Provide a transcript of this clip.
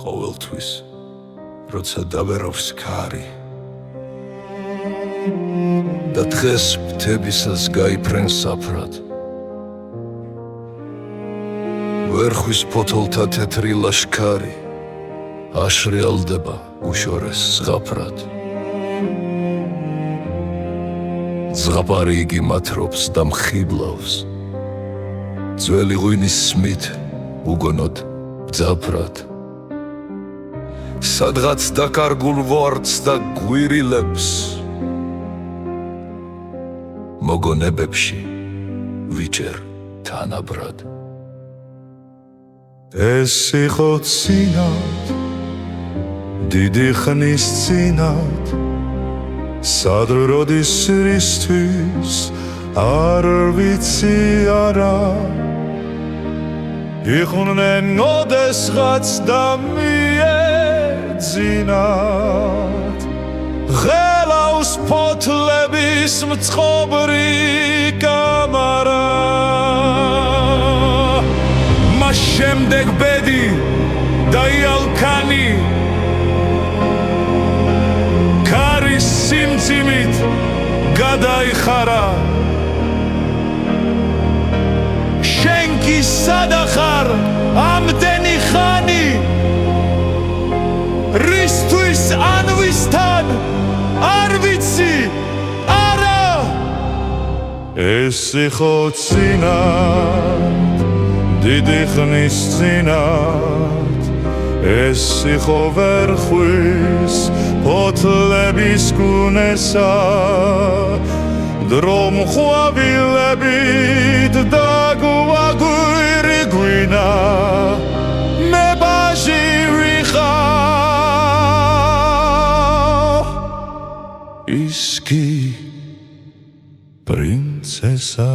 ყოველთვის როცა დავერავს ქარი და დღეს მთებისას გაიფრენ საფრად ვერხვის ფოთოლთა თეთრი ლაშქარი აშრიალდება უშორეს ზღაპრად ზღაპარი იგი მათრობს და მხიბლავს ძველი ღვინის სმით უგონოდ ბძაფრად სადღაც დაკარგულ ვარდს და გვირილებს მოგონებებში ვიჭერ თანაბრად ეს იყო წინათ დიდი ხნის წინათ სად როდის რისთვის არ ვიცი არა იყვნენ ოდესღაც და მიეძინათ ღელავს ფოთლების მწყობრი კამარა მას შემდეგ ბედი და იალქანი ქარის სიმძიმით გადაიხარა შენ კი სად ახარ ამდენი ხანი რისთვის ან ვისთან არ ვიცი არა ეს იყო წინათ დიდი ხნის წინათ ეს იყო ვერხვის ფოთლების კუნესა დრომ ყვავილებით დაგვაგვირი გვინა მე ბაჟი ვიყავ ის კი პრინცესა